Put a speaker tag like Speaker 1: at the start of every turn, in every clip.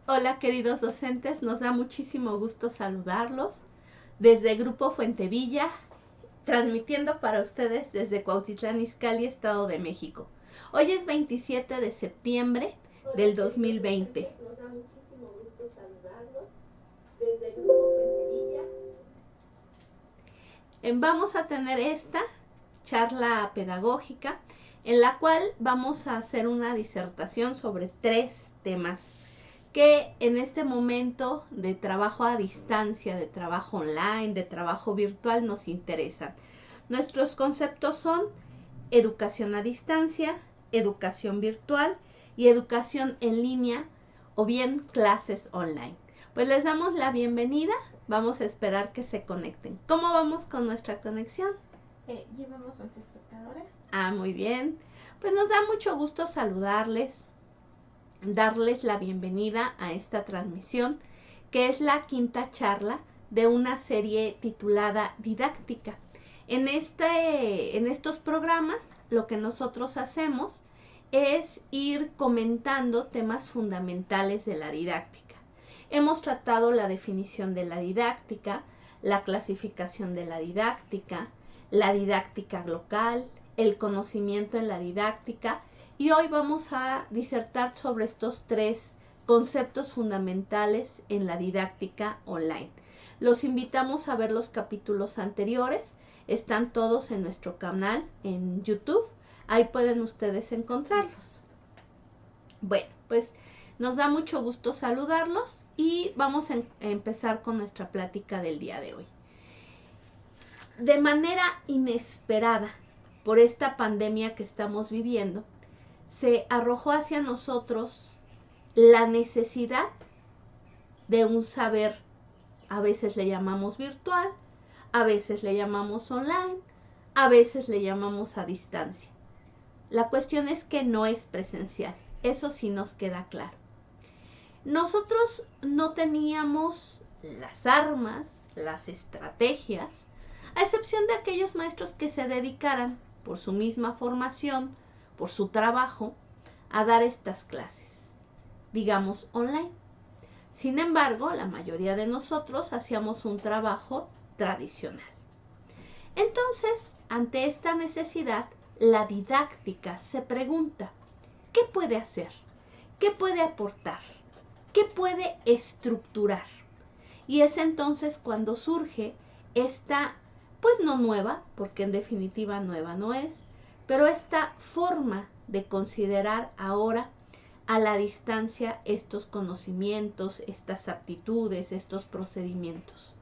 Speaker 1: Hola queridos docentes, nos da muchísimo gusto saludarlos desde Grupo Fuentevilla, transmitiendo para ustedes desde Cuautitlán Izcalli, Estado de México. Hoy es 27 de septiembre del 2020. Nos da muchísimo gusto saludarlos desde Grupo Fuentevilla. Vamos a tener esta charla pedagógica en la cual vamos a hacer una disertación sobre 3 temas que en este momento de trabajo a distancia, de trabajo online, de trabajo virtual nos interesan. Nuestros conceptos son educación a distancia, educación virtual y educación en línea o bien clases online. Pues les damos la bienvenida, vamos a esperar que se conecten. ¿Cómo vamos con nuestra conexión?
Speaker 2: Llevamos 11 espectadores.
Speaker 1: Muy bien. Pues nos da mucho gusto saludarles, darles la bienvenida a esta transmisión, que es la 5ª charla de una serie titulada Didáctica. En estos programas lo que nosotros hacemos es ir comentando temas fundamentales de la didáctica. Hemos tratado la definición de la didáctica, la clasificación de la didáctica local, el conocimiento en la didáctica, y hoy vamos a disertar sobre estos 3 conceptos fundamentales en la didáctica online. Los invitamos a ver los capítulos anteriores, están todos en nuestro canal en YouTube, ahí pueden ustedes encontrarlos. Bueno, pues nos da mucho gusto saludarlos y vamos a empezar con nuestra plática del día de hoy. De manera inesperada, por esta pandemia que estamos viviendo, se arrojó hacia nosotros la necesidad de un saber, a veces le llamamos virtual, a veces le llamamos online, a veces le llamamos a distancia. La cuestión es que no es presencial, eso sí nos queda claro. Nosotros no teníamos las armas, las estrategias, a excepción de aquellos maestros que se dedicaran, por su misma formación, por su trabajo, a dar estas clases, digamos online. Sin embargo, la mayoría de nosotros hacíamos un trabajo tradicional. Entonces, ante esta necesidad, la didáctica se pregunta, ¿qué puede hacer? ¿Qué puede aportar? ¿Qué puede estructurar? Y es entonces cuando surge esta, pues no nueva, porque en definitiva nueva no es, pero esta forma de considerar ahora a la distancia estos conocimientos, estas aptitudes, estos procedimientos.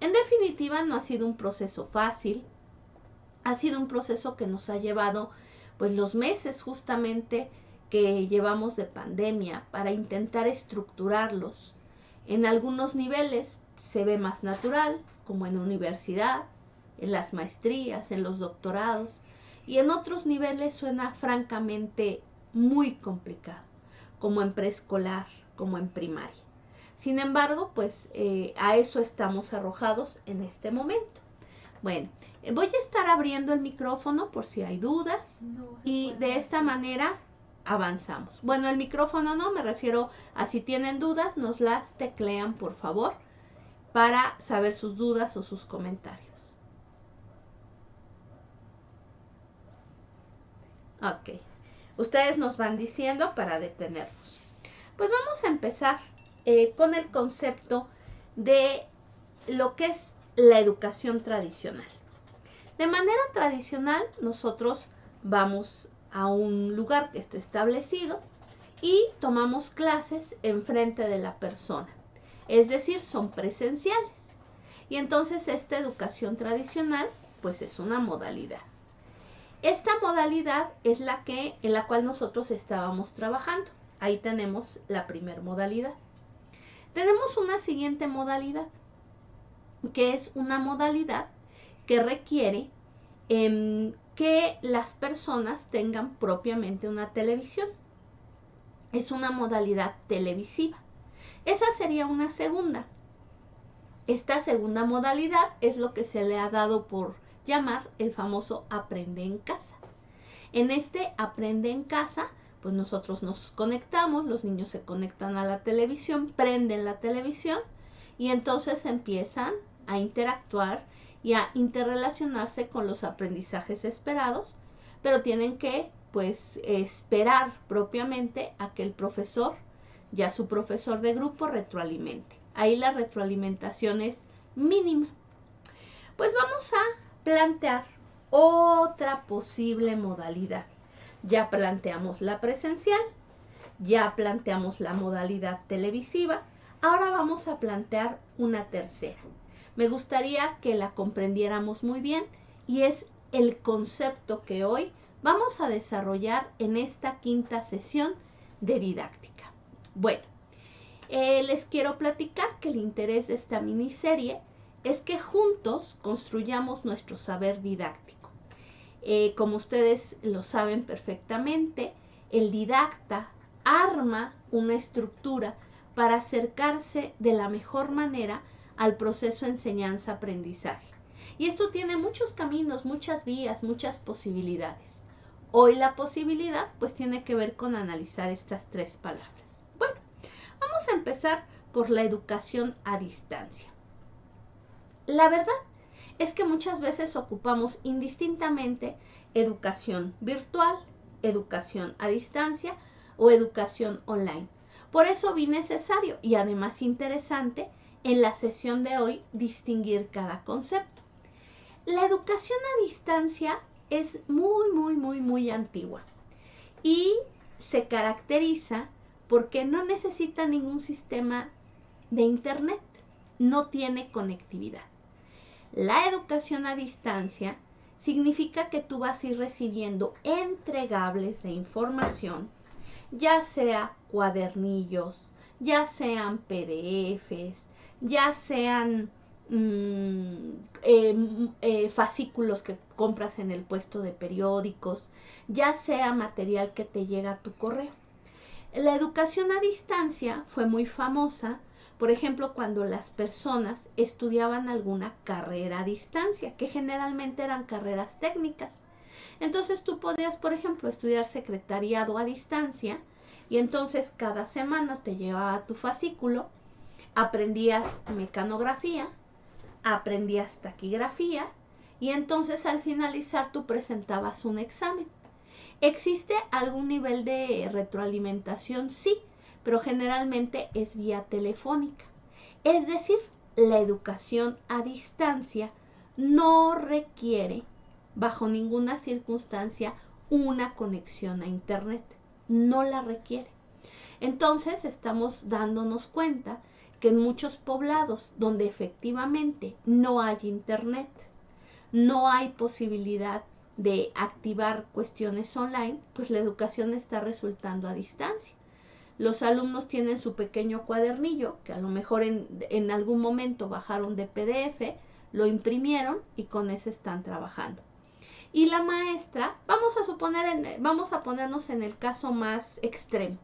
Speaker 1: En definitiva, no ha sido un proceso fácil, ha sido un proceso que nos ha llevado pues los meses justamente que llevamos de pandemia para intentar estructurarlos. En algunos niveles se ve más natural, como en universidad, en las maestrías, en los doctorados, y en otros niveles suena francamente muy complicado, como en preescolar, como en primaria. Sin embargo, pues a eso estamos arrojados en este momento. Bueno, voy a estar abriendo el micrófono por si hay dudas y de esta manera avanzamos. Bueno, el micrófono no, me refiero a si tienen dudas, nos las teclean por favor para saber sus dudas o sus comentarios. Ok, ustedes nos van diciendo para detenernos. Pues vamos a empezar con el concepto de lo que es la educación tradicional. De manera tradicional, nosotros vamos a un lugar que esté establecido y tomamos clases enfrente de la persona. Es decir, son presenciales. Y entonces esta educación tradicional, pues es una modalidad. Esta modalidad es en la cual nosotros estábamos trabajando. Ahí tenemos la primera modalidad. Tenemos una siguiente modalidad, que es una modalidad que requiere que las personas tengan propiamente una televisión. Es una modalidad televisiva. Esa sería una segunda. Esta segunda modalidad es lo que se le ha dado por llamar el famoso aprende en casa. En este aprende en casa, pues nosotros nos conectamos, los niños se conectan a la televisión, prenden la televisión y entonces empiezan a interactuar y a interrelacionarse con los aprendizajes esperados, pero tienen que pues esperar propiamente a que el profesor, ya su profesor de grupo, retroalimente. Ahí la retroalimentación es mínima. Pues vamos a plantear otra posible modalidad. Ya planteamos la presencial, ya planteamos la modalidad televisiva, ahora vamos a plantear una tercera. Me gustaría que la comprendiéramos muy bien y es el concepto que hoy vamos a desarrollar en esta quinta sesión de didáctica. Bueno, les quiero platicar que el interés de esta miniserie es que juntos construyamos nuestro saber didáctico. Como ustedes lo saben perfectamente, el didacta arma una estructura para acercarse de la mejor manera al proceso enseñanza-aprendizaje. Y esto tiene muchos caminos, muchas vías, muchas posibilidades. Hoy la posibilidad pues tiene que ver con analizar estas tres palabras. Bueno, vamos a empezar por la educación a distancia. La verdad es que muchas veces ocupamos indistintamente educación virtual, educación a distancia o educación online. Por eso vi necesario y además interesante en la sesión de hoy distinguir cada concepto. La educación a distancia es muy antigua y se caracteriza porque no necesita ningún sistema de internet, no tiene conectividad. La educación a distancia significa que tú vas a ir recibiendo entregables de información, ya sea cuadernillos, ya sean PDFs, ya sean fascículos que compras en el puesto de periódicos, ya sea material que te llega a tu correo. La educación a distancia fue muy famosa, por ejemplo, cuando las personas estudiaban alguna carrera a distancia, que generalmente eran carreras técnicas. Entonces tú podías, por ejemplo, estudiar secretariado a distancia y entonces cada semana te llevaba tu fascículo, aprendías mecanografía, aprendías taquigrafía y entonces al finalizar tú presentabas un examen. ¿Existe algún nivel de retroalimentación? Sí, pero generalmente es vía telefónica. Es decir, la educación a distancia no requiere, bajo ninguna circunstancia, una conexión a internet. No la requiere. Entonces estamos dándonos cuenta que en muchos poblados donde efectivamente no hay internet, no hay posibilidad de activar cuestiones online, pues la educación está resultando a distancia. Los alumnos tienen su pequeño cuadernillo, que a lo mejor en algún momento bajaron de PDF, lo imprimieron y con ese están trabajando. Y la maestra, vamos a ponernos en el caso más extremo,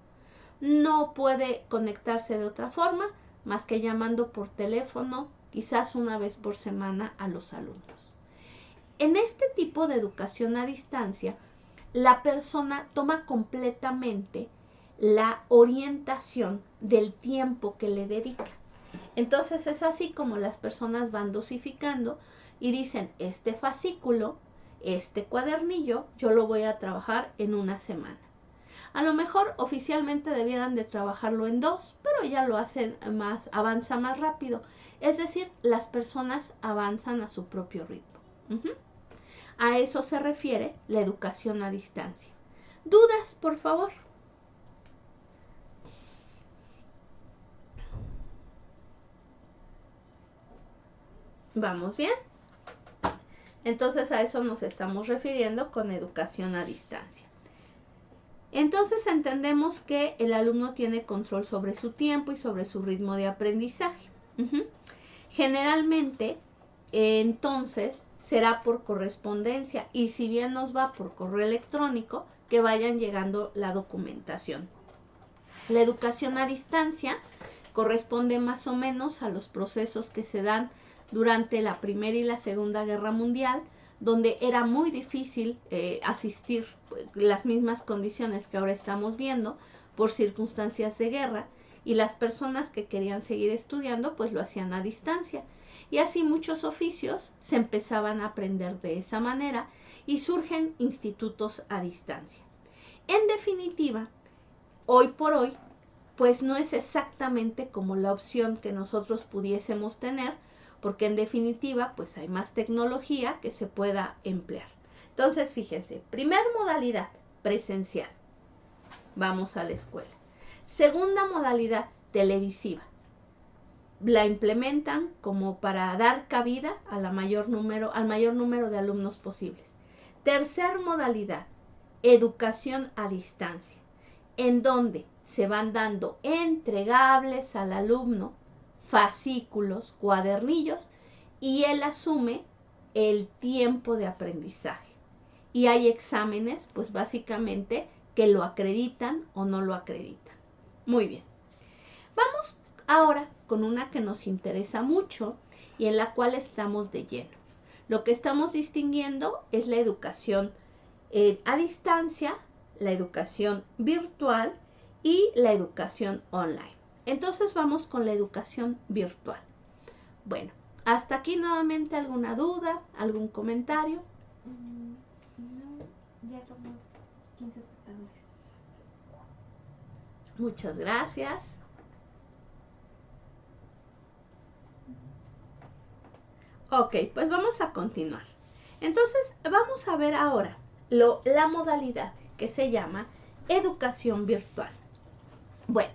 Speaker 1: no puede conectarse de otra forma más que llamando por teléfono, quizás una vez por semana a los alumnos. En este tipo de educación a distancia, la persona toma completamente la orientación del tiempo que le dedica. Entonces es así como las personas van dosificando y dicen, este fascículo, este cuadernillo, yo lo voy a trabajar en una semana. A lo mejor oficialmente debieran de trabajarlo en 2, pero ya lo hacen más, avanza más rápido. Es decir, las personas avanzan a su propio ritmo. A eso se refiere la educación a distancia. ¿Dudas, por favor? ¿Vamos bien? Entonces a eso nos estamos refiriendo con educación a distancia. Entonces entendemos que el alumno tiene control sobre su tiempo y sobre su ritmo de aprendizaje. Generalmente, entonces, será por correspondencia y si bien nos va por correo electrónico, que vayan llegando la documentación. La educación a distancia corresponde más o menos a los procesos que se dan durante la Primera y la Segunda Guerra Mundial, donde era muy difícil asistir, las mismas condiciones que ahora estamos viendo por circunstancias de guerra, y las personas que querían seguir estudiando pues lo hacían a distancia. Y así muchos oficios se empezaban a aprender de esa manera y surgen institutos a distancia. En definitiva, hoy por hoy, pues no es exactamente como la opción que nosotros pudiésemos tener, porque en definitiva, pues hay más tecnología que se pueda emplear. Entonces, fíjense, primer modalidad, presencial. Vamos a la escuela. Segunda modalidad, televisiva. La implementan como para dar cabida a al mayor número de alumnos posibles. Tercer modalidad, educación a distancia, en donde se van dando entregables al alumno, fascículos, cuadernillos, y él asume el tiempo de aprendizaje. Y hay exámenes, pues básicamente, que lo acreditan o no lo acreditan. Muy bien. Vamos ahora con una que nos interesa mucho y en la cual estamos de lleno. Lo que estamos distinguiendo es la educación a distancia, la educación virtual y la educación online. Entonces vamos con la educación virtual. Bueno, hasta aquí nuevamente alguna duda, algún comentario.
Speaker 2: No, ya somos 15 espectadores.
Speaker 1: Muchas gracias. Ok, pues vamos a continuar. Entonces vamos a ver ahora la modalidad que se llama educación virtual. Bueno,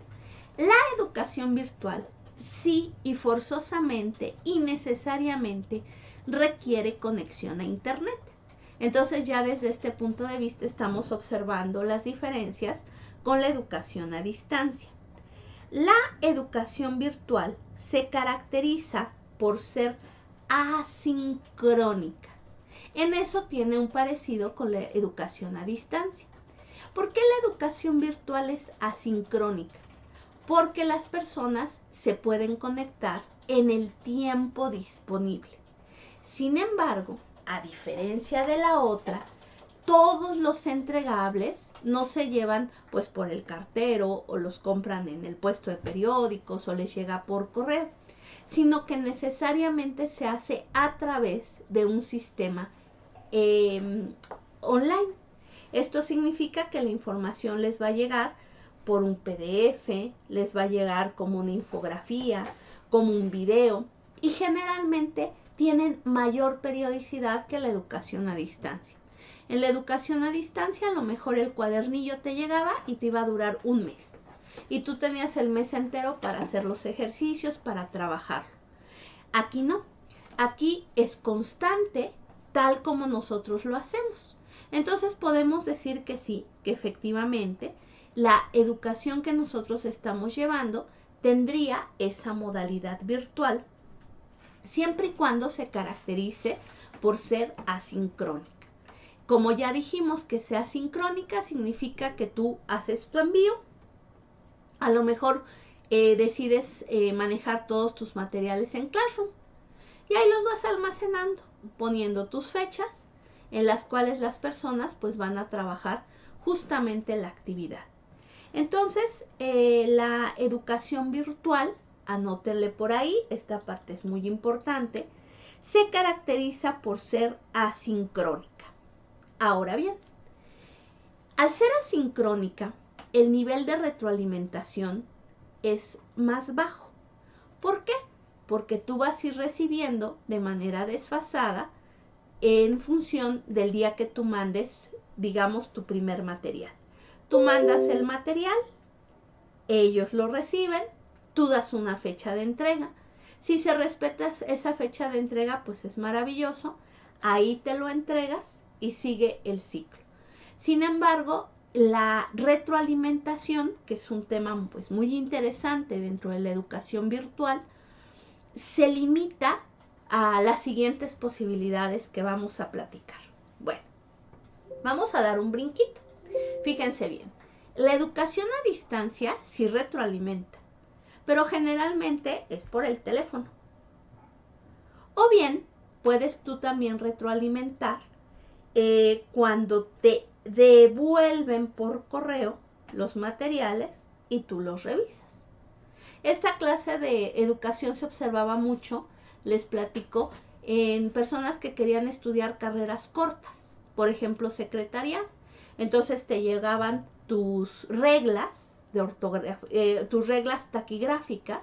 Speaker 1: la educación virtual sí y forzosamente y necesariamente requiere conexión a Internet. Entonces ya desde este punto de vista estamos observando las diferencias con la educación a distancia. La educación virtual se caracteriza por ser asincrónica. En eso tiene un parecido con la educación a distancia. ¿Por qué la educación virtual es asincrónica? Porque las personas se pueden conectar en el tiempo disponible. Sin embargo, a diferencia de la otra, todos los entregables no se llevan pues por el cartero o los compran en el puesto de periódicos o les llega por correo, sino que necesariamente se hace a través de un sistema online. Esto significa que la información les va a llegar por un PDF, les va a llegar como una infografía, como un video, y generalmente tienen mayor periodicidad que la educación a distancia. En la educación a distancia a lo mejor el cuadernillo te llegaba y te iba a durar un mes. Y tú tenías el mes entero para hacer los ejercicios, para trabajarlo. Aquí no. Aquí es constante, tal como nosotros lo hacemos. Entonces podemos decir que sí, que efectivamente la educación que nosotros estamos llevando tendría esa modalidad virtual, siempre y cuando se caracterice por ser asincrónica. Como ya dijimos que sea sincrónica, significa que tú haces tu envío. A lo mejor decides manejar todos tus materiales en Classroom y ahí los vas almacenando, poniendo tus fechas en las cuales las personas pues van a trabajar justamente la actividad. Entonces, la educación virtual, anótenle por ahí, esta parte es muy importante, se caracteriza por ser asincrónica. Ahora bien, al ser asincrónica, el nivel de retroalimentación es más bajo. ¿Por qué? Porque tú vas a ir recibiendo de manera desfasada en función del día que tú mandes, digamos, tu primer material. Tú mandas el material, ellos lo reciben, tú das una fecha de entrega. Si se respeta esa fecha de entrega, pues es maravilloso. Ahí te lo entregas y sigue el ciclo. Sin embargo, la retroalimentación, que es un tema pues muy interesante dentro de la educación virtual, se limita a las siguientes posibilidades que vamos a platicar. Bueno, vamos a dar un brinquito. Fíjense bien, la educación a distancia sí retroalimenta, pero generalmente es por el teléfono. O bien puedes tú también retroalimentar cuando te devuelven por correo los materiales y tú los revisas. Esta clase de educación se observaba mucho, les platico, en personas que querían estudiar carreras cortas, por ejemplo, secretariado. Entonces te llegaban tus reglas de ortografía, tus reglas taquigráficas,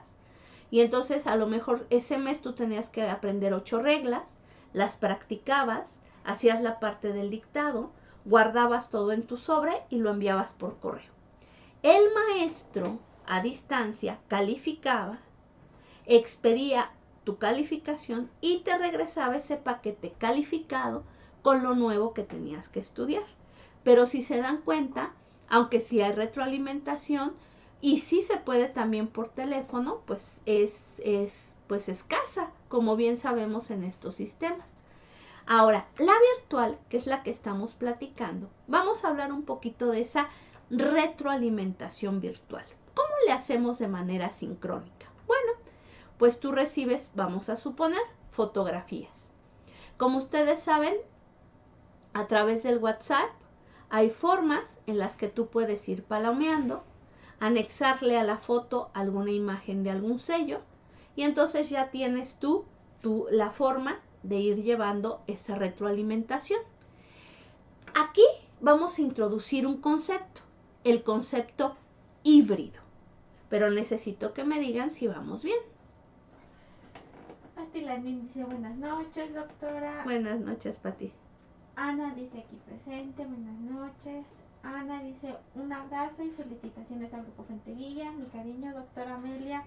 Speaker 1: y entonces a lo mejor ese mes tú tenías que aprender 8 reglas, las practicabas, hacías la parte del dictado, guardabas todo en tu sobre y lo enviabas por correo. El maestro a distancia calificaba, expedía tu calificación y te regresaba ese paquete calificado con lo nuevo que tenías que estudiar. Pero si se dan cuenta, aunque sí hay retroalimentación y sí se puede también por teléfono, pues es pues escasa, como bien sabemos en estos sistemas. Ahora, la virtual, que es la que estamos platicando, vamos a hablar un poquito de esa retroalimentación virtual. ¿Cómo le hacemos de manera sincrónica? Bueno, pues tú recibes, vamos a suponer, fotografías. Como ustedes saben, a través del WhatsApp hay formas en las que tú puedes ir palomeando, anexarle a la foto alguna imagen de algún sello y entonces ya tienes tú la forma de ir llevando esa retroalimentación. Aquí vamos a introducir un concepto, el concepto híbrido, pero necesito que me digan si vamos bien.
Speaker 2: Pati Lanín dice buenas noches, doctora.
Speaker 1: Buenas noches, Pati.
Speaker 2: Ana dice aquí presente, buenas noches. Ana dice un abrazo y felicitaciones al Grupo Fuentevilla. Mi cariño, doctora Amelia.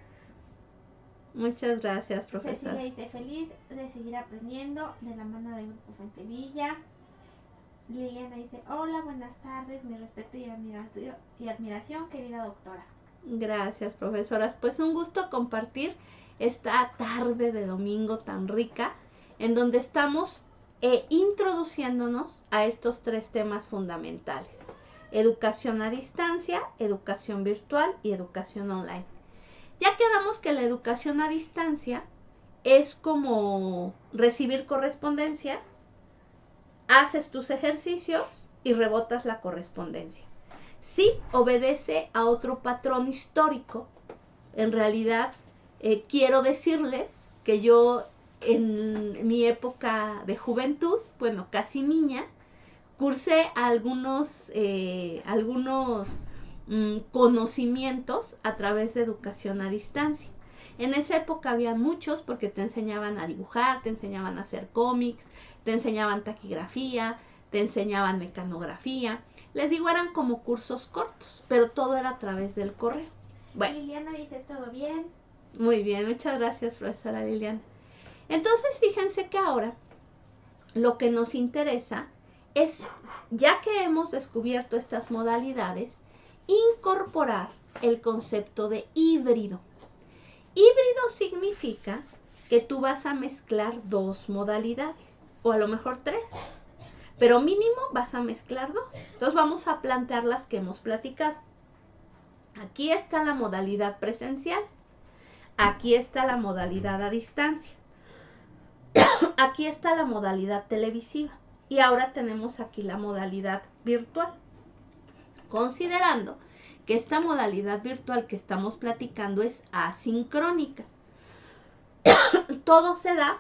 Speaker 1: Muchas gracias, profesora.
Speaker 2: Cecilia dice feliz de seguir aprendiendo de la mano del Grupo Fuentevilla. Liliana dice hola, buenas tardes, mi respeto y admiración, querida doctora.
Speaker 1: Gracias, profesoras. Pues un gusto compartir esta tarde de domingo tan rica en donde estamos introduciéndonos a estos 3 temas fundamentales: educación a distancia, educación virtual y educación online. Ya quedamos que la educación a distancia es como recibir correspondencia, haces tus ejercicios y rebotas la correspondencia. Sí obedece a otro patrón histórico. En realidad, quiero decirles que yo en mi época de juventud, bueno, casi niña, cursé algunos conocimientos a través de educación a distancia. En esa época había muchos porque te enseñaban a dibujar, te enseñaban a hacer cómics, te enseñaban taquigrafía, te enseñaban mecanografía. Les digo, eran como cursos cortos, pero todo era a través del correo.
Speaker 2: Bueno. Liliana dice todo bien.
Speaker 1: Muy bien, muchas gracias, profesora Liliana. Entonces, fíjense que ahora lo que nos interesa es, ya que hemos descubierto estas modalidades, incorporar el concepto de híbrido. Híbrido significa que tú vas a mezclar 2 modalidades, o a lo mejor 3, pero mínimo vas a mezclar 2. Entonces vamos a plantear las que hemos platicado. Aquí está la modalidad presencial, aquí está la modalidad a distancia, aquí está la modalidad televisiva y ahora tenemos aquí la modalidad virtual. Considerando que esta modalidad virtual que estamos platicando es asincrónica. Todo se da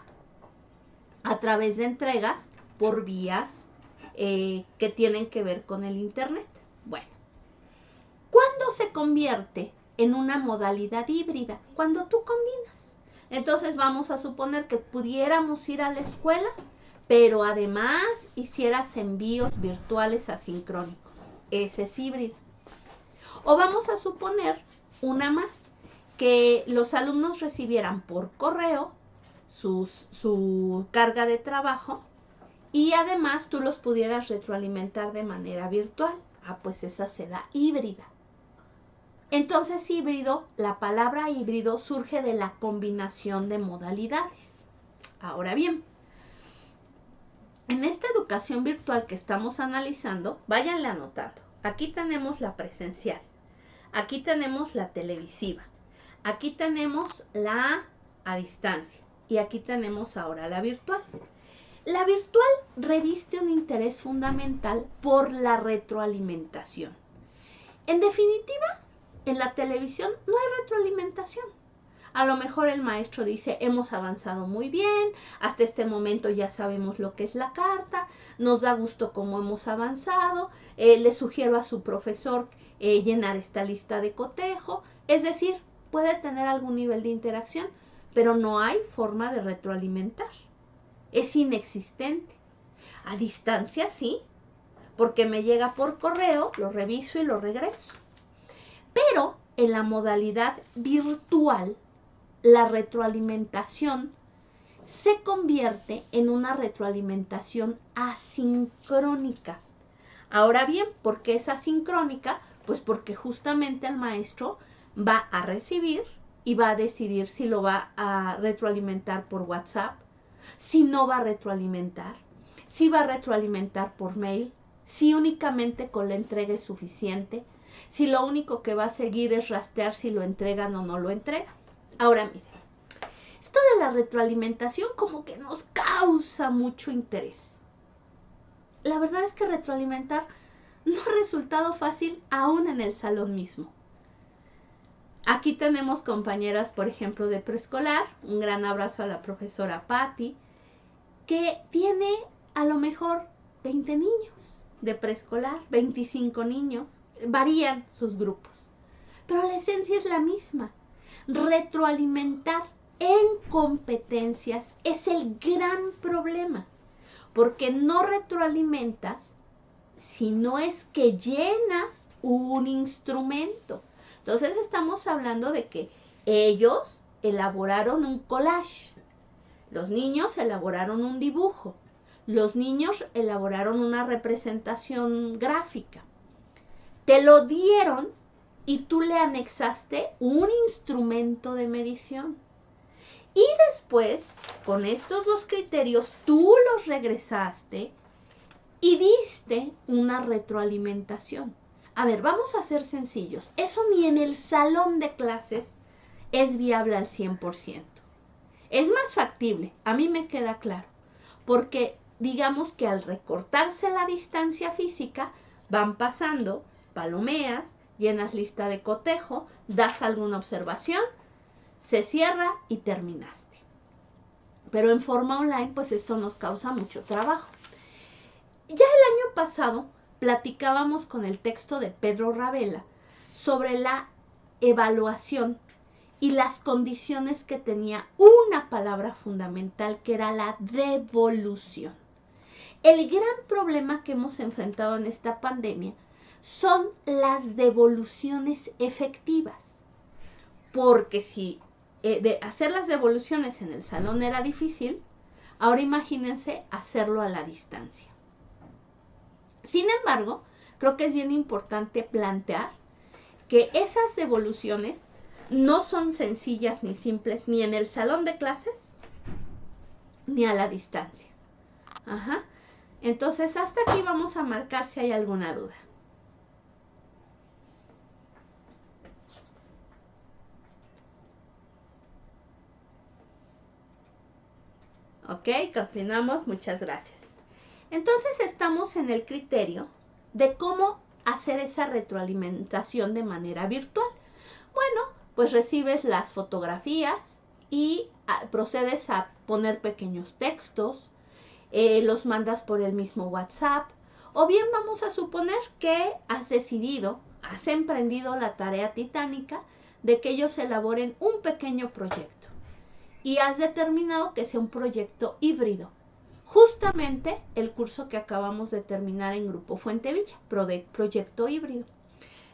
Speaker 1: a través de entregas por vías que tienen que ver con el internet. Bueno, ¿cuándo se convierte en una modalidad híbrida? Cuando tú combinas. Entonces vamos a suponer que pudiéramos ir a la escuela, pero además hicieras envíos virtuales asincrónicos. Ese es híbrida. O vamos a suponer una más, que los alumnos recibieran por correo su carga de trabajo y además tú los pudieras retroalimentar de manera virtual. Pues esa se da híbrida. Entonces híbrido, la palabra híbrido surge de la combinación de modalidades. Ahora bien, en esta educación virtual que estamos analizando, váyanle anotando. Aquí tenemos la presencial, aquí tenemos la televisiva, aquí tenemos la a distancia, y aquí tenemos ahora la virtual. La virtual reviste un interés fundamental por la retroalimentación. En definitiva, en la televisión no hay retroalimentación. A lo mejor el maestro dice, hemos avanzado muy bien, hasta este momento ya sabemos lo que es la carta, nos da gusto cómo hemos avanzado, le sugiero a su profesor llenar esta lista de cotejo, es decir, puede tener algún nivel de interacción, pero no hay forma de retroalimentar, es inexistente. A distancia sí, porque me llega por correo, lo reviso y lo regreso. Pero en la modalidad virtual, la retroalimentación se convierte en una retroalimentación asincrónica. Ahora bien, ¿por qué es asincrónica? Pues porque justamente el maestro va a recibir y va a decidir si lo va a retroalimentar por WhatsApp, si no va a retroalimentar, si va a retroalimentar por mail, si únicamente con la entrega es suficiente, si lo único que va a seguir es rastrear si lo entregan o no lo entregan. Ahora miren, esto de la retroalimentación como que nos causa mucho interés. La verdad es que retroalimentar no ha resultado fácil aún en el salón mismo. Aquí tenemos compañeras, por ejemplo, de preescolar. Un gran abrazo a la profesora Patti, que tiene a lo mejor 20 niños de preescolar, 25 niños. Varían sus grupos, pero la esencia es la misma. Retroalimentar en competencias es el gran problema, porque no retroalimentas si no es que llenas un instrumento. Entonces estamos hablando de que ellos elaboraron un collage, los niños elaboraron un dibujo, los niños elaboraron una representación gráfica, te lo dieron y tú le anexaste un instrumento de medición. Y después, con estos dos criterios, tú los regresaste y diste una retroalimentación. A ver, vamos a ser sencillos. Eso ni en el salón de clases es viable al 100%. Es más factible, a mí me queda claro, porque digamos que al recortarse la distancia física, van pasando, palomeas, llenas lista de cotejo, das alguna observación, se cierra y terminaste. Pero en forma online, pues esto nos causa mucho trabajo. Ya el año pasado platicábamos con el texto de Pedro Ravela sobre la evaluación y las condiciones que tenía una palabra fundamental, que era la devolución. El gran problema que hemos enfrentado en esta pandemia son las devoluciones efectivas, porque si de hacer las devoluciones en el salón era difícil, ahora imagínense hacerlo a la distancia. Sin embargo, creo que es bien importante plantear que esas devoluciones no son sencillas ni simples ni en el salón de clases ni a la distancia. Ajá. Entonces, hasta aquí vamos a marcar si hay alguna duda. Ok, continuamos, muchas gracias. Entonces estamos en el criterio de cómo hacer esa retroalimentación de manera virtual. Bueno, pues recibes las fotografías y procedes a poner pequeños textos, los mandas por el mismo WhatsApp, o bien vamos a suponer que has decidido, has emprendido la tarea titánica de que ellos elaboren un pequeño proyecto y has determinado que sea un proyecto híbrido. Justamente el curso que acabamos de terminar en Grupo Fuentevilla, proyecto híbrido.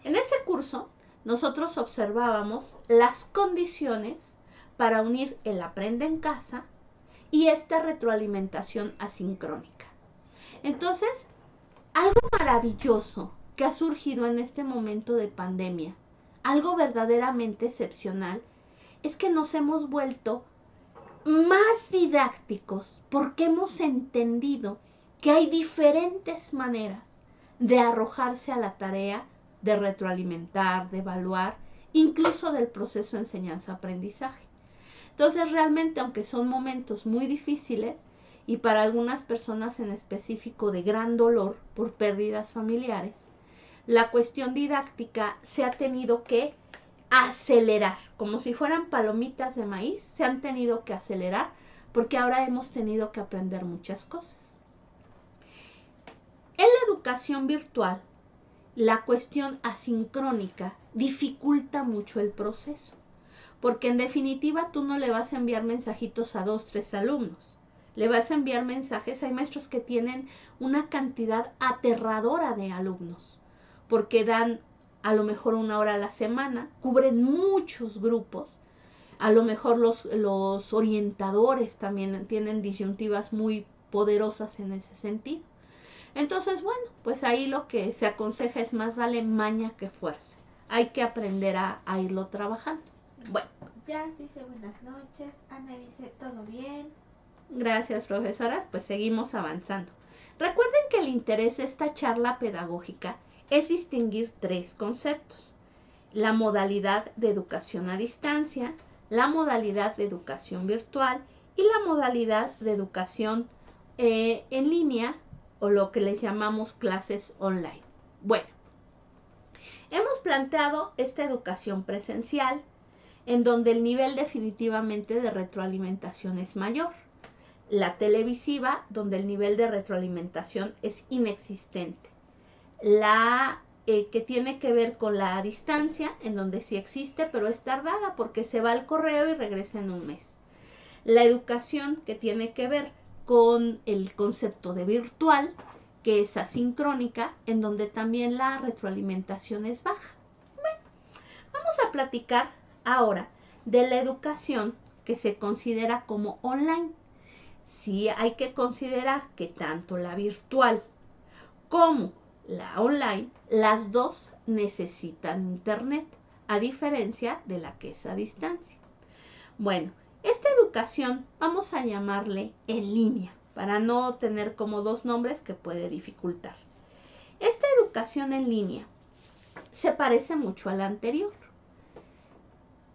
Speaker 1: En ese curso nosotros observábamos las condiciones para unir el aprende en casa y esta retroalimentación asincrónica. Entonces, algo maravilloso que ha surgido en este momento de pandemia, algo verdaderamente excepcional, es que nos hemos vuelto más didácticos porque hemos entendido que hay diferentes maneras de arrojarse a la tarea de retroalimentar, de evaluar, incluso del proceso de enseñanza-aprendizaje. Entonces realmente, aunque son momentos muy difíciles y para algunas personas en específico de gran dolor por pérdidas familiares, la cuestión didáctica se ha tenido que acelerar, como si fueran palomitas de maíz, se han tenido que acelerar porque ahora hemos tenido que aprender muchas cosas. En la educación virtual, la cuestión asincrónica dificulta mucho el proceso, porque en definitiva tú no le vas a enviar mensajitos a 2, 3 alumnos, le vas a enviar mensajes. Hay maestros que tienen una cantidad aterradora de alumnos, porque dan a lo mejor 1 hora a la semana, cubren muchos grupos, a lo mejor los orientadores también tienen disyuntivas muy poderosas en ese sentido. Entonces, bueno, pues ahí lo que se aconseja es más vale maña que fuerza. Hay que aprender a irlo trabajando. Bueno.
Speaker 2: Jazz dice buenas noches. Ana dice todo bien.
Speaker 1: Gracias, profesora. Pues seguimos avanzando. Recuerden que el interés de esta charla pedagógica es distinguir 3 conceptos: la modalidad de educación a distancia, la modalidad de educación virtual y la modalidad de educación en línea, o lo que les llamamos clases online. Bueno, hemos planteado esta educación presencial, en donde el nivel definitivamente de retroalimentación es mayor. La televisiva, donde el nivel de retroalimentación es inexistente. La que tiene que ver con la distancia, en donde sí existe, pero es tardada porque se va al correo y regresa en un mes. La educación que tiene que ver con el concepto de virtual, que es asincrónica, en donde también la retroalimentación es baja. Bueno, vamos a platicar ahora de la educación que se considera como online. Sí hay que considerar que tanto la virtual como la online, las dos necesitan internet, a diferencia de la que es a distancia. Bueno, esta educación vamos a llamarle en línea, para no tener como 2 nombres que puede dificultar. Esta educación en línea se parece mucho a la anterior,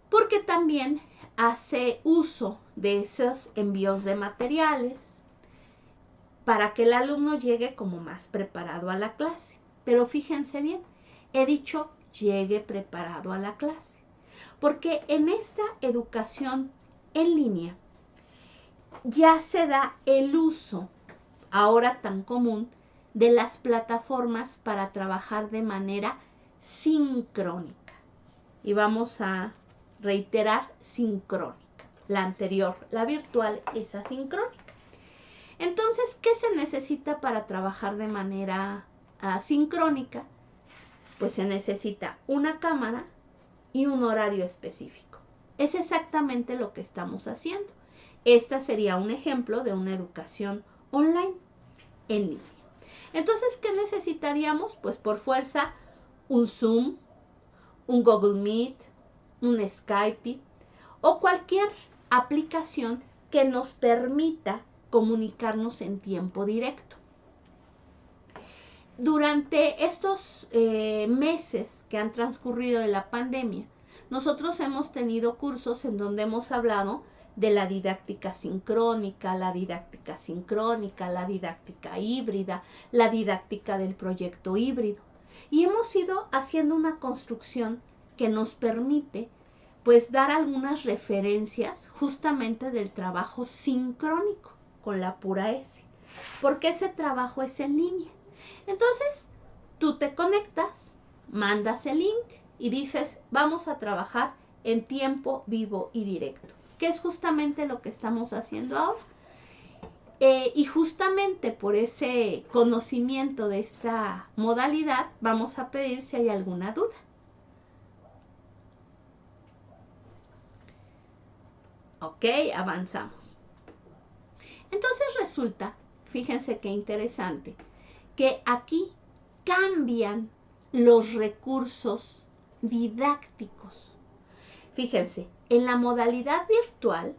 Speaker 1: porque también hace uso de esos envíos de materiales para que el alumno llegue como más preparado a la clase. Pero fíjense bien, he dicho llegue preparado a la clase, porque en esta educación en línea ya se da el uso, ahora tan común, de las plataformas para trabajar de manera sincrónica. Y vamos a reiterar sincrónica. La anterior, la virtual, es asincrónica. Entonces, ¿qué se necesita para trabajar de manera asincrónica? Pues se necesita una cámara y un horario específico. Es exactamente lo que estamos haciendo. Esta sería un ejemplo de una educación online, en línea. Entonces, ¿qué necesitaríamos? Pues por fuerza, un Zoom, un Google Meet, un Skype o cualquier aplicación que nos permita comunicarnos en tiempo directo. Durante estos meses que han transcurrido de la pandemia, nosotros hemos tenido cursos en donde hemos hablado de la didáctica sincrónica, la didáctica sincrónica, la didáctica híbrida, la didáctica del proyecto híbrido. Y hemos ido haciendo una construcción que nos permite pues dar algunas referencias justamente del trabajo sincrónico con la pura S, porque ese trabajo es en línea. Entonces, tú te conectas, mandas el link y dices, vamos a trabajar en tiempo vivo y directo, que es justamente lo que estamos haciendo ahora. Y justamente por ese conocimiento de esta modalidad, vamos a pedir si hay alguna duda. Ok, avanzamos. Entonces resulta, fíjense qué interesante, que aquí cambian los recursos didácticos. Fíjense, en la modalidad virtual,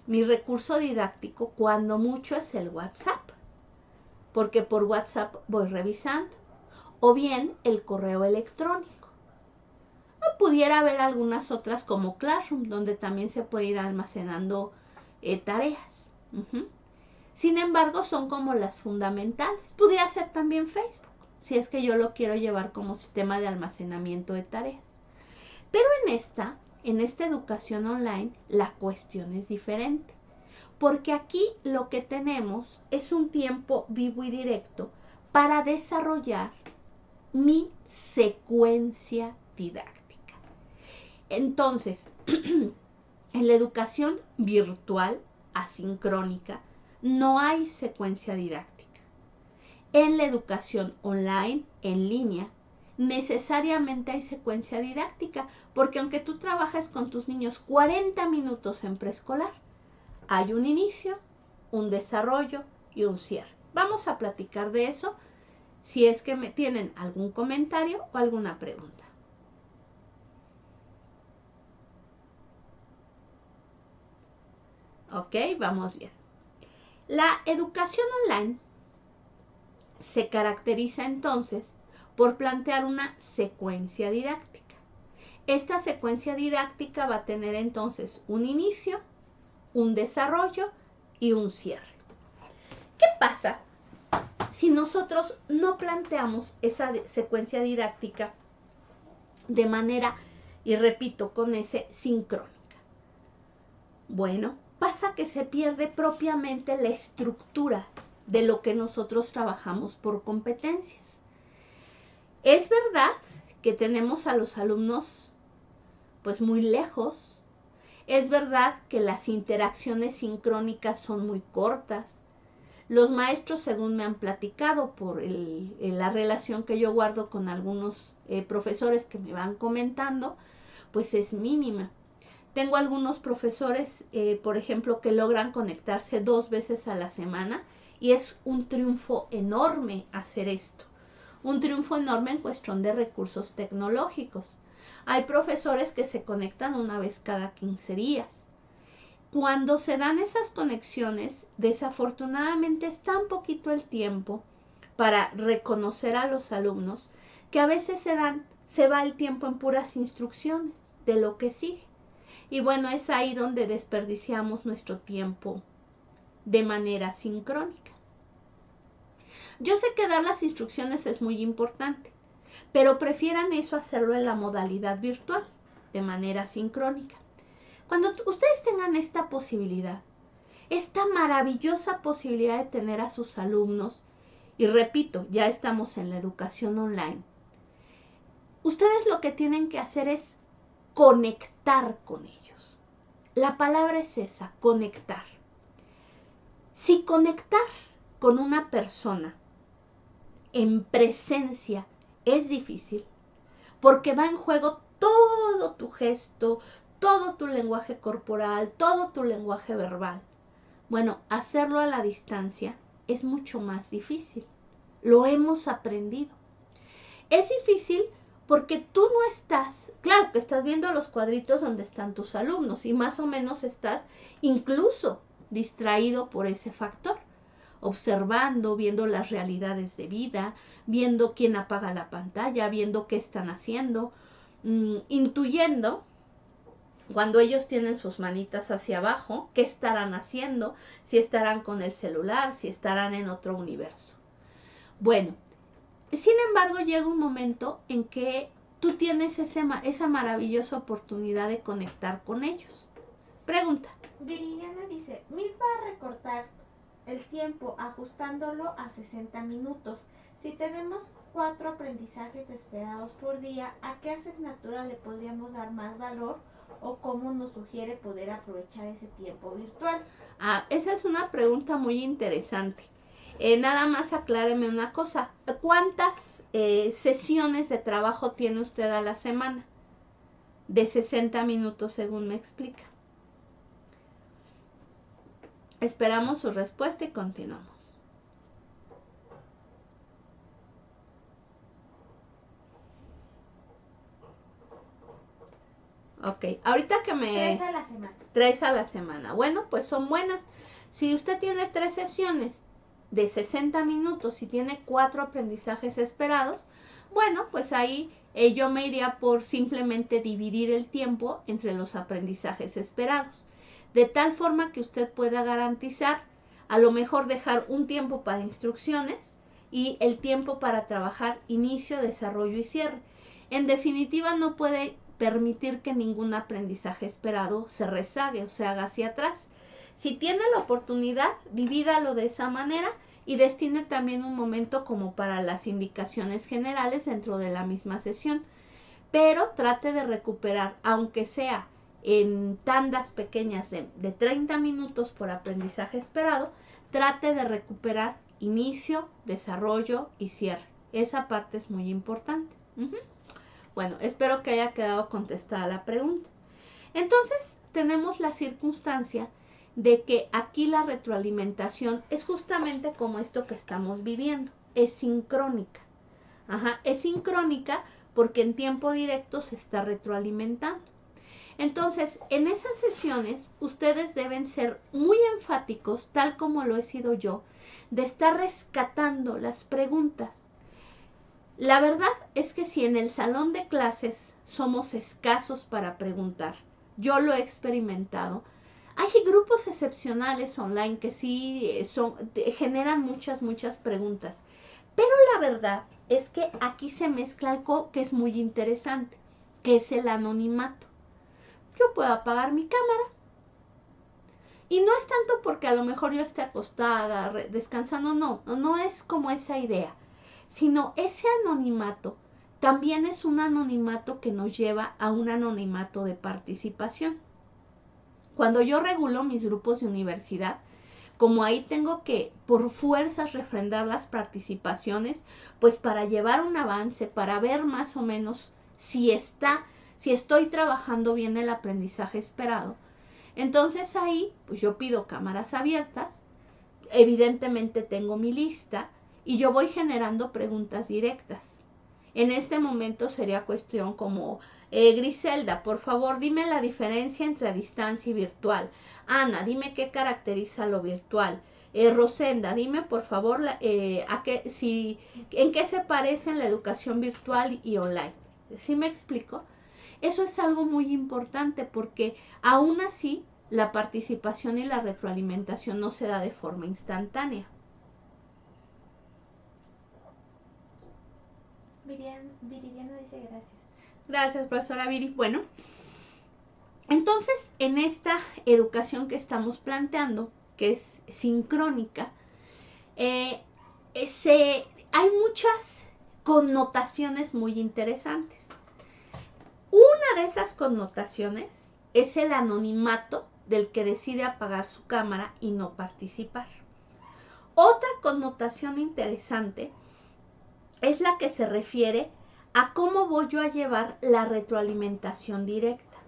Speaker 1: mi recurso didáctico cuando mucho es el WhatsApp, porque por WhatsApp voy revisando, o bien el correo electrónico. pudiera haber algunas otras como Classroom, donde también se puede ir almacenando tareas. Sin embargo, son como las fundamentales. Pudiera ser también Facebook, si es que yo lo quiero llevar como sistema de almacenamiento de tareas. Pero en esta educación online, la cuestión es diferente. Porque aquí lo que tenemos es un tiempo vivo y directo para desarrollar mi secuencia didáctica. Entonces, en la educación virtual, asincrónica, no hay secuencia didáctica. En la educación online, en línea, necesariamente hay secuencia didáctica, porque aunque tú trabajes con tus niños 40 minutos en preescolar, hay un inicio, un desarrollo y un cierre. Vamos a platicar de eso si es que me tienen algún comentario o alguna pregunta. Ok, vamos bien. La educación online se caracteriza entonces por plantear una secuencia didáctica. Esta secuencia didáctica va a tener entonces un inicio, un desarrollo y un cierre. ¿Qué pasa si nosotros no planteamos esa secuencia didáctica de manera, y repito, con ese sincrónica? Bueno, pasa que se pierde propiamente la estructura de lo que nosotros trabajamos por competencias. Es verdad que tenemos a los alumnos pues muy lejos. Es verdad que las interacciones sincrónicas son muy cortas. Los maestros, según me han platicado por la relación que yo guardo con algunos profesores que me van comentando, pues es mínima. Tengo algunos profesores, por ejemplo, que logran conectarse 2 veces a la semana y es un triunfo enorme hacer esto. Un triunfo enorme en cuestión de recursos tecnológicos. Hay profesores que se conectan una vez cada 15 días. Cuando se dan esas conexiones, desafortunadamente es tan poquito el tiempo para reconocer a los alumnos que a veces se va el tiempo en puras instrucciones de lo que sigue. Y bueno, es ahí donde desperdiciamos nuestro tiempo de manera sincrónica. Yo sé que dar las instrucciones es muy importante, pero prefieran eso hacerlo en la modalidad virtual, de manera sincrónica. Cuando ustedes tengan esta posibilidad, esta maravillosa posibilidad de tener a sus alumnos, y repito, ya estamos en la educación online, ustedes lo que tienen que hacer es conectar con ellos. La palabra es esa, conectar. Si conectar con una persona en presencia es difícil, porque va en juego todo tu gesto, todo tu lenguaje corporal, todo tu lenguaje verbal. Bueno, hacerlo a la distancia es mucho más difícil. Lo hemos aprendido. Es difícil porque tú no estás, claro que estás viendo los cuadritos donde están tus alumnos y más o menos estás incluso distraído por ese factor, observando, viendo las realidades de vida, viendo quién apaga la pantalla, viendo qué están haciendo, intuyendo cuando ellos tienen sus manitas hacia abajo, qué estarán haciendo, si estarán con el celular, si estarán en otro universo. Bueno, sin embargo, llega un momento en que tú tienes esa maravillosa oportunidad de conectar con ellos. Pregunta.
Speaker 2: Viridiana dice, Mil va a recortar el tiempo ajustándolo a 60 minutos. Si tenemos 4 aprendizajes esperados por día, ¿a qué asignatura le podríamos dar más valor o cómo nos sugiere poder aprovechar ese tiempo virtual?
Speaker 1: Esa es una pregunta muy interesante. Nada más acláreme una cosa. ¿Cuántas sesiones de trabajo tiene usted a la semana? De 60 minutos, según me explica. Esperamos su respuesta y continuamos. Ok, ahorita que me...
Speaker 2: 3 a la semana.
Speaker 1: 3 a la semana. Bueno, pues son buenas. Si usted tiene 3 sesiones de 60 minutos y tiene 4 aprendizajes esperados, bueno, pues ahí yo me iría por simplemente dividir el tiempo entre los aprendizajes esperados, de tal forma que usted pueda garantizar, a lo mejor dejar un tiempo para instrucciones y el tiempo para trabajar inicio, desarrollo y cierre. En definitiva, no puede permitir que ningún aprendizaje esperado se rezague o se haga hacia atrás. Si tiene la oportunidad, divídalo de esa manera y destine también un momento como para las indicaciones generales dentro de la misma sesión. Pero trate de recuperar, aunque sea en tandas pequeñas de 30 minutos por aprendizaje esperado, trate de recuperar inicio, desarrollo y cierre. Esa parte es muy importante. Bueno, espero que haya quedado contestada la pregunta. Entonces, tenemos la circunstancia de que aquí la retroalimentación es justamente como esto que estamos viviendo, es sincrónica. Es sincrónica porque en tiempo directo se está retroalimentando. Entonces, en esas sesiones, ustedes deben ser muy enfáticos, tal como lo he sido yo, de estar rescatando las preguntas. La verdad es que si en el salón de clases somos escasos para preguntar, yo lo he experimentado, hay grupos excepcionales online que sí generan muchas preguntas. Pero la verdad es que aquí se mezcla algo que es muy interesante, que es el anonimato. Yo puedo apagar mi cámara. Y no es tanto porque a lo mejor yo esté acostada, descansando, no es como esa idea, sino ese anonimato también es un anonimato que nos lleva a un anonimato de participación. Cuando yo regulo mis grupos de universidad, como ahí tengo que por fuerzas refrendar las participaciones, pues para llevar un avance, para ver más o menos si estoy trabajando bien el aprendizaje esperado. Entonces ahí, pues yo pido cámaras abiertas, evidentemente tengo mi lista y yo voy generando preguntas directas. En este momento sería cuestión como, Griselda, por favor dime la diferencia entre a distancia y virtual. Ana, dime qué caracteriza lo virtual. Rosenda, dime por favor en qué se parecen la educación virtual y online. ¿Sí me explico? Eso es algo muy importante porque aún así la participación y la retroalimentación no se da de forma instantánea.
Speaker 2: Viridiana dice gracias.
Speaker 1: Gracias, profesora Viri. Bueno, entonces en esta educación que estamos planteando, que es sincrónica, hay muchas connotaciones muy interesantes. Una de esas connotaciones es el anonimato del que decide apagar su cámara y no participar. Otra connotación interesante es la que se refiere a cómo voy yo a llevar la retroalimentación directa.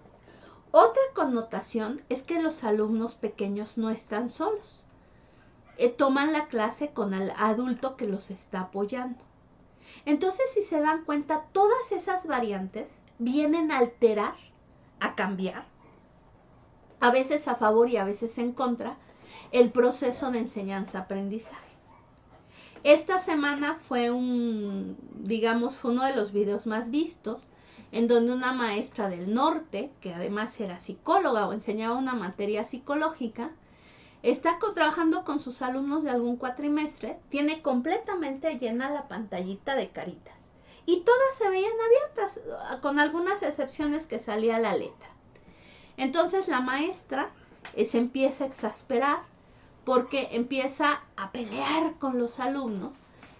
Speaker 1: Otra connotación es que los alumnos pequeños no están solos. Toman la clase con el adulto que los está apoyando. Entonces, si se dan cuenta, todas esas variantes vienen a alterar, a cambiar, a veces a favor y a veces en contra, el proceso de enseñanza-aprendizaje. Esta semana fue uno de los videos más vistos, en donde una maestra del norte, que además era psicóloga o enseñaba una materia psicológica, está trabajando con sus alumnos de algún cuatrimestre, tiene completamente llena la pantallita de caritas. Y todas se veían abiertas, con algunas excepciones que salía la letra. Entonces la maestra se empieza a exasperar porque empieza a pelear con los alumnos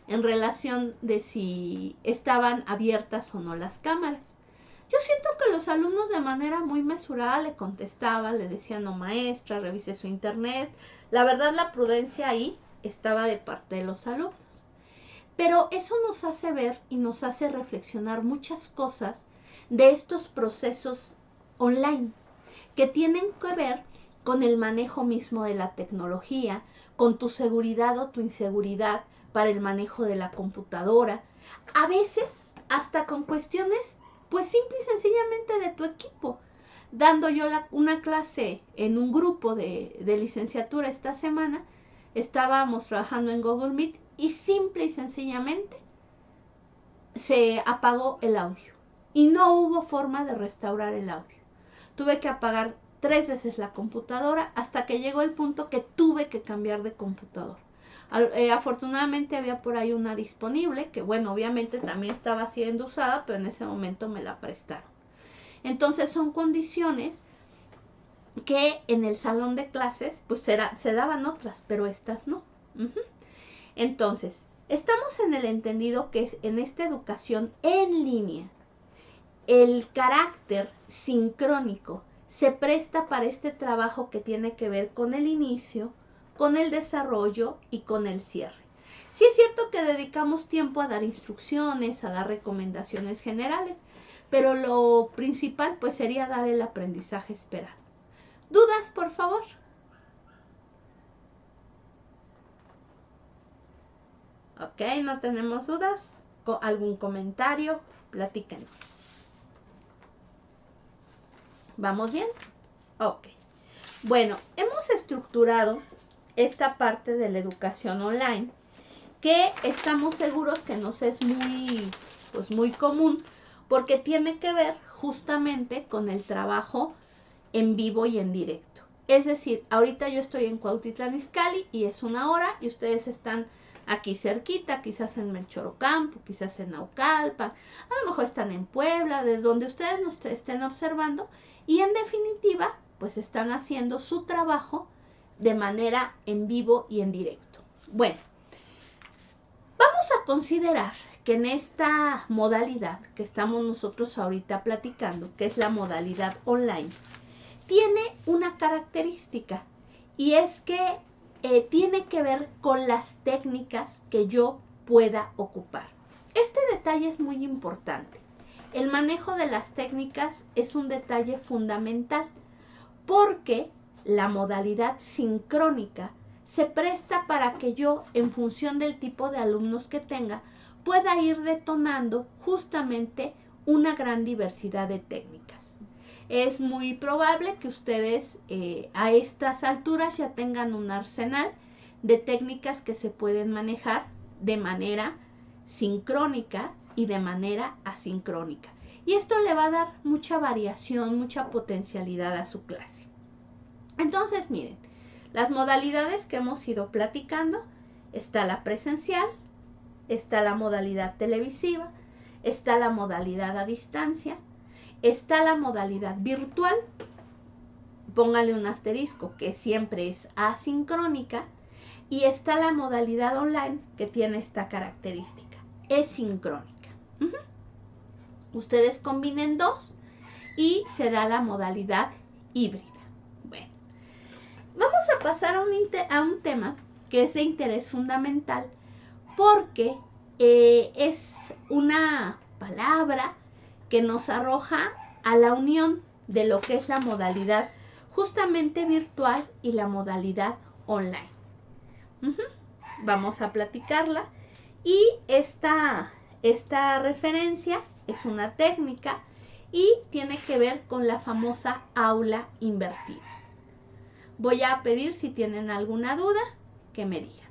Speaker 1: en relación de si estaban abiertas o no las cámaras. Yo siento que los alumnos de manera muy mesurada le contestaban, le decían, no maestra, revise su internet. La verdad, la prudencia ahí estaba de parte de los alumnos. Pero eso nos hace ver y nos hace reflexionar muchas cosas de estos procesos online que tienen que ver con el manejo mismo de la tecnología, con tu seguridad o tu inseguridad para el manejo de la computadora, a veces hasta con cuestiones pues simple y sencillamente de tu equipo. Dando yo una clase en un grupo de licenciatura esta semana, estábamos trabajando en Google Meet y simple y sencillamente se apagó el audio y no hubo forma de restaurar el audio. Tuve que apagar 3 veces la computadora hasta que llegó el punto que tuve que cambiar de computadora. Afortunadamente había por ahí una disponible, que bueno, obviamente también estaba siendo usada, pero en ese momento me la prestaron. Entonces son condiciones que en el salón de clases pues se daban otras, pero estas no. Entonces, estamos en el entendido que es en esta educación en línea, el carácter sincrónico se presta para este trabajo que tiene que ver con el inicio, con el desarrollo y con el cierre. Sí es cierto que dedicamos tiempo a dar instrucciones, a dar recomendaciones generales, pero lo principal pues sería dar el aprendizaje esperado. ¿Dudas, por favor? Ok, no tenemos dudas. ¿Algún comentario? Platíquenos. ¿Vamos bien? Ok. Bueno, hemos estructurado esta parte de la educación online que estamos seguros que nos es muy común porque tiene que ver justamente con el trabajo en vivo y en directo. Es decir, ahorita yo estoy en Cuautitlán Izcalli y es 1 hora y ustedes están aquí cerquita, quizás en Melchorocampo, quizás en Naucalpan, a lo mejor están en Puebla, desde donde ustedes nos estén observando y en definitiva, pues están haciendo su trabajo de manera en vivo y en directo. Bueno, vamos a considerar que en esta modalidad que estamos nosotros ahorita platicando, que es la modalidad online, tiene una característica y es que tiene que ver con las técnicas que yo pueda ocupar. Este detalle es muy importante. El manejo de las técnicas es un detalle fundamental porque la modalidad sincrónica se presta para que yo, en función del tipo de alumnos que tenga, pueda ir detonando justamente una gran diversidad de técnicas. Es muy probable que ustedes a estas alturas ya tengan un arsenal de técnicas que se pueden manejar de manera sincrónica y de manera asincrónica. Y esto le va a dar mucha variación, mucha potencialidad a su clase. Entonces, miren, las modalidades que hemos ido platicando, está la presencial, está la modalidad televisiva, está la modalidad a distancia, está la modalidad virtual, póngale un asterisco que siempre es asincrónica, y está la modalidad online que tiene esta característica, es sincrónica. Ustedes combinen dos y se da la modalidad híbrida. Bueno, vamos a pasar a un tema que es de interés fundamental porque es una palabra que nos arroja a la unión de lo que es la modalidad justamente virtual y la modalidad online. Vamos a platicarla y esta referencia es una técnica y tiene que ver con la famosa aula invertida. Voy a pedir, si tienen alguna duda, que me digan.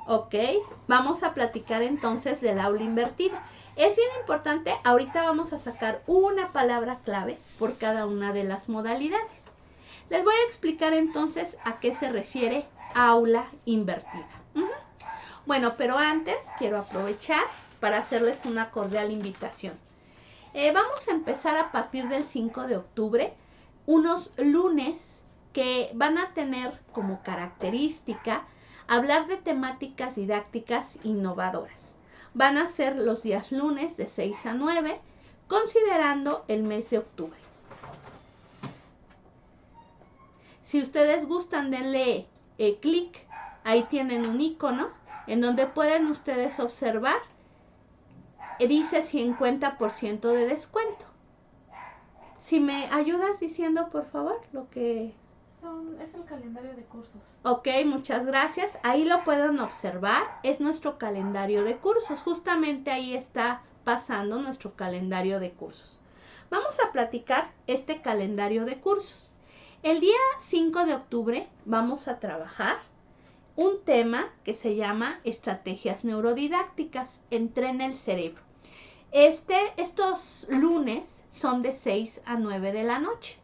Speaker 1: Ok, vamos a platicar entonces del aula invertida. Es bien importante, ahorita vamos a sacar una palabra clave por cada una de las modalidades. Les voy a explicar entonces a qué se refiere aula invertida. Bueno, pero antes quiero aprovechar para hacerles una cordial invitación. Vamos a empezar a partir del 5 de octubre, unos lunes que van a tener como característica hablar de temáticas didácticas innovadoras. Van a ser los días lunes de 6 a 9, considerando el mes de octubre. Si ustedes gustan, denle clic, ahí tienen un icono en donde pueden ustedes observar, dice 50% de descuento. Si me ayudas diciendo, por favor, lo que...
Speaker 2: Es el calendario de cursos.
Speaker 1: Ok, muchas gracias. Ahí lo pueden observar. Es nuestro calendario de cursos. Justamente ahí está pasando nuestro calendario de cursos. Vamos a platicar este calendario de cursos. El día 5 de octubre vamos a trabajar un tema que se llama estrategias neurodidácticas, entrena el cerebro. Estos lunes son de 6 a 9 de la noche.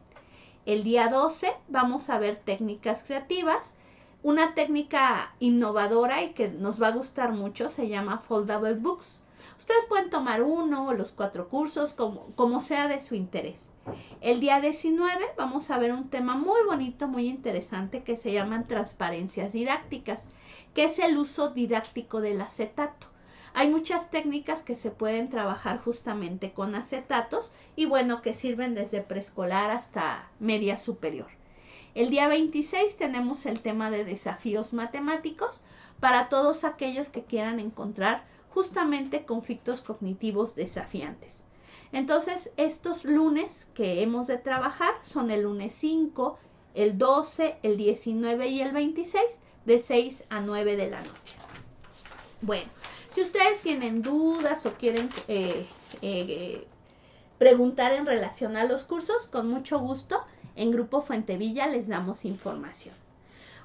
Speaker 1: El día 12 vamos a ver técnicas creativas. Una técnica innovadora y que nos va a gustar mucho se llama Foldable Books. Ustedes pueden tomar uno o los 4 cursos, como sea de su interés. El día 19 vamos a ver un tema muy bonito, muy interesante, que se llaman transparencias didácticas, que es el uso didáctico del acetato. Hay muchas técnicas que se pueden trabajar justamente con acetatos y bueno, que sirven desde preescolar hasta media superior. El día 26 tenemos el tema de desafíos matemáticos para todos aquellos que quieran encontrar justamente conflictos cognitivos desafiantes. Entonces, estos lunes que hemos de trabajar son el lunes 5, el 12, el 19 y el 26, de 6 a 9 de la noche. Bueno, si ustedes tienen dudas o quieren preguntar en relación a los cursos, con mucho gusto, en Grupo Fuentevilla les damos información.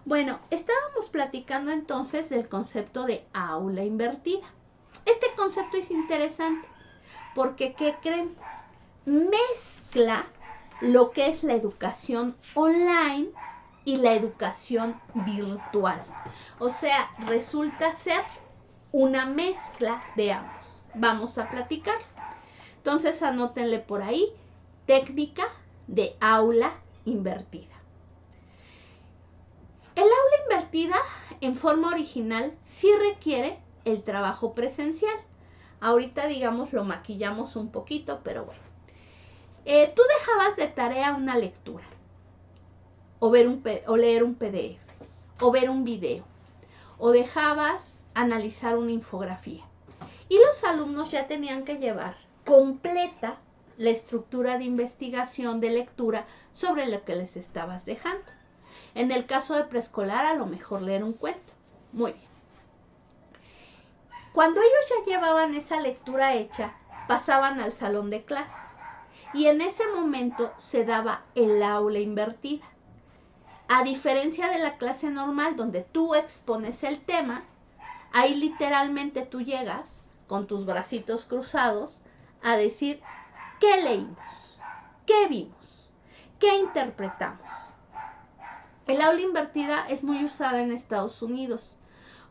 Speaker 1: Bueno, estábamos platicando entonces del concepto de aula invertida. Este concepto es interesante porque, ¿qué creen? Mezcla lo que es la educación online y la educación virtual. O sea, resulta ser una mezcla de ambos. Vamos a platicar. Entonces, anótenle por ahí, técnica de aula invertida. El aula invertida en forma original sí requiere el trabajo presencial. Ahorita, digamos, lo maquillamos un poquito, pero bueno. Tú dejabas de tarea una lectura, o leer un PDF, o ver un video, o dejabas analizar una infografía. Y los alumnos ya tenían que llevar completa la estructura de investigación, de lectura sobre lo que les estabas dejando. En el caso de preescolar, a lo mejor leer un cuento. Muy bien. Cuando ellos ya llevaban esa lectura hecha, pasaban al salón de clases. Y en ese momento se daba el aula invertida. A diferencia de la clase normal, donde tú expones el tema, ahí literalmente tú llegas con tus bracitos cruzados a decir qué leímos, qué vimos, qué interpretamos. El aula invertida es muy usada en Estados Unidos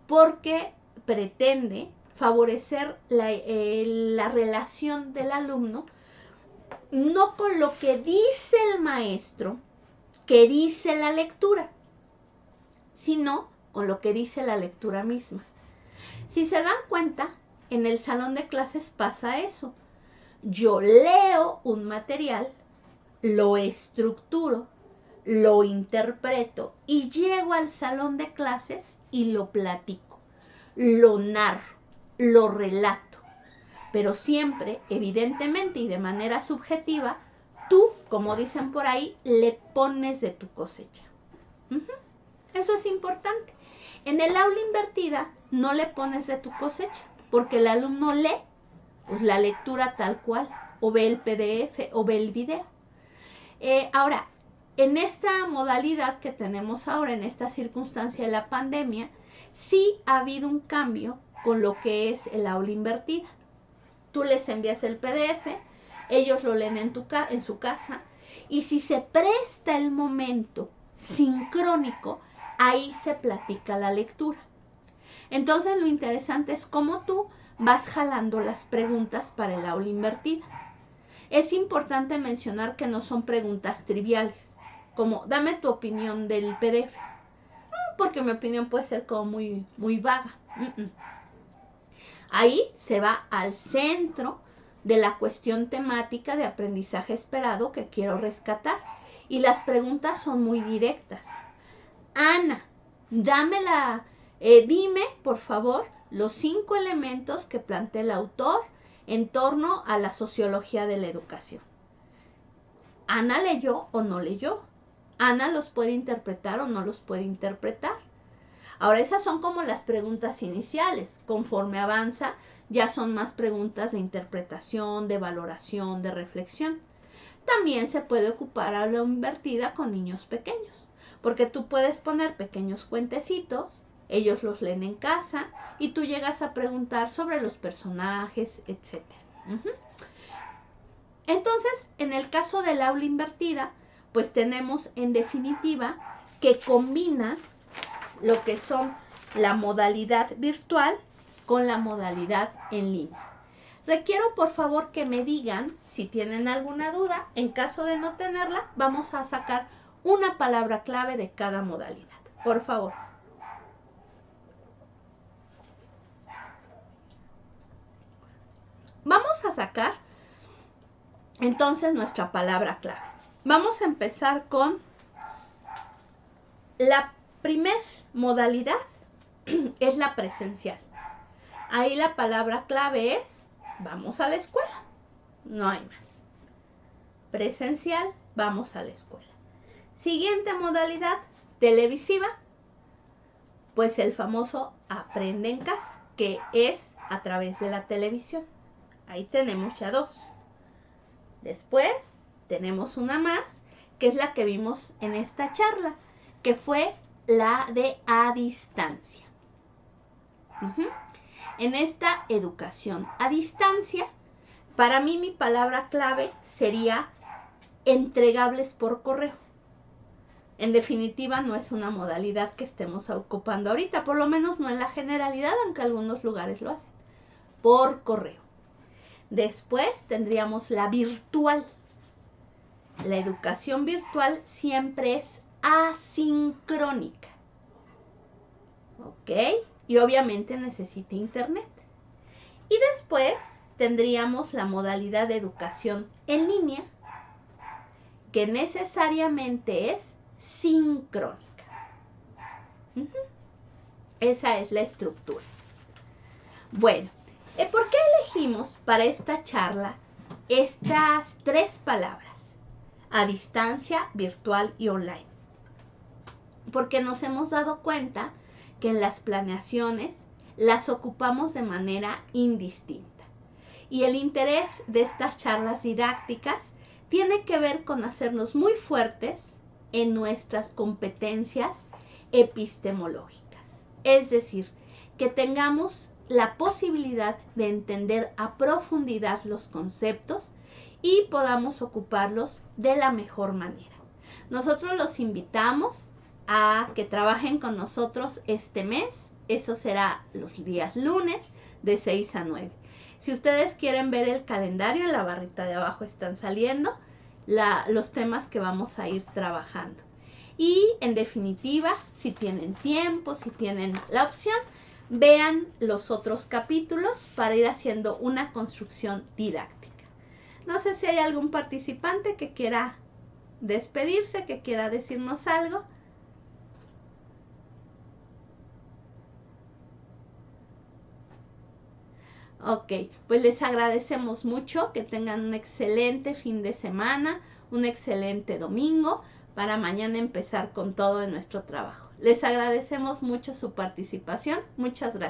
Speaker 1: porque pretende favorecer la relación del alumno no con lo que dice el maestro, que dice la lectura, sino con lo que dice la lectura misma. Si se dan cuenta, en el salón de clases pasa eso. Yo leo un material, lo estructuro, lo interpreto y llego al salón de clases y lo platico, lo narro, lo relato. Pero siempre, evidentemente y de manera subjetiva, tú, como dicen por ahí, le pones de tu cosecha. Eso es importante. En el aula invertida no le pones de tu cosecha, porque el alumno lee pues, la lectura tal cual, o ve el PDF, o ve el video. Ahora, en esta modalidad que tenemos ahora, en esta circunstancia de la pandemia, sí ha habido un cambio con lo que es el aula invertida. Tú les envías el PDF, ellos lo leen en su casa, y si se presta el momento sincrónico, ahí se platica la lectura. Entonces lo interesante es cómo tú vas jalando las preguntas para el aula invertida. Es importante mencionar que no son preguntas triviales, como dame tu opinión del PDF, porque mi opinión puede ser como muy vaga. Ahí se va al centro de la cuestión temática de aprendizaje esperado que quiero rescatar. Y las preguntas son muy directas. Ana, dime, por favor, los 5 elementos que plantea el autor en torno a la sociología de la educación. Ana leyó o no leyó. Ana los puede interpretar o no los puede interpretar. Ahora, esas son como las preguntas iniciales. Conforme avanza, ya son más preguntas de interpretación, de valoración, de reflexión. También se puede ocupar aula invertida con niños pequeños, porque tú puedes poner pequeños cuentecitos, ellos los leen en casa y tú llegas a preguntar sobre los personajes, etc. Entonces, en el caso del aula invertida, pues tenemos en definitiva que combina lo que son la modalidad virtual con la modalidad en línea. Requiero por favor que me digan si tienen alguna duda. En caso de no tenerla, vamos a sacar una palabra clave de cada modalidad. Por favor. Vamos a sacar entonces nuestra palabra clave. Vamos a empezar con la primer modalidad, es la presencial. Ahí la palabra clave es vamos a la escuela. No hay más. Presencial, vamos a la escuela. Siguiente modalidad, televisiva, pues el famoso aprende en casa, que es a través de la televisión. Ahí tenemos ya dos. Después tenemos una más, que es la que vimos en esta charla, que fue la de a distancia. En esta educación a distancia, para mí mi palabra clave sería entregables por correo. En definitiva, no es una modalidad que estemos ocupando ahorita, por lo menos no en la generalidad, aunque algunos lugares lo hacen. Por correo. Después tendríamos la virtual. La educación virtual siempre es asincrónica. ¿Ok? Y obviamente necesita internet. Y después tendríamos la modalidad de educación en línea, que necesariamente es sincrónica. Esa es la estructura. Bueno, ¿por qué elegimos para esta charla estas tres palabras? A distancia, virtual y online. Porque nos hemos dado cuenta que en las planeaciones las ocupamos de manera indistinta. Y el interés de estas charlas didácticas tiene que ver con hacernos muy fuertes en nuestras competencias epistemológicas. Es decir, que tengamos la posibilidad de entender a profundidad los conceptos y podamos ocuparlos de la mejor manera. Nosotros los invitamos a que trabajen con nosotros este mes. Eso será los días lunes de 6 a 9. Si ustedes quieren ver el calendario, en la barrita de abajo están saliendo los temas que vamos a ir trabajando. Y en definitiva, si tienen tiempo, si tienen la opción, vean los otros capítulos para ir haciendo una construcción didáctica. No sé si hay algún participante que quiera despedirse, que quiera decirnos algo. Ok, pues les agradecemos mucho, que tengan un excelente fin de semana, un excelente domingo, para mañana empezar con todo en nuestro trabajo. Les agradecemos mucho su participación. Muchas gracias.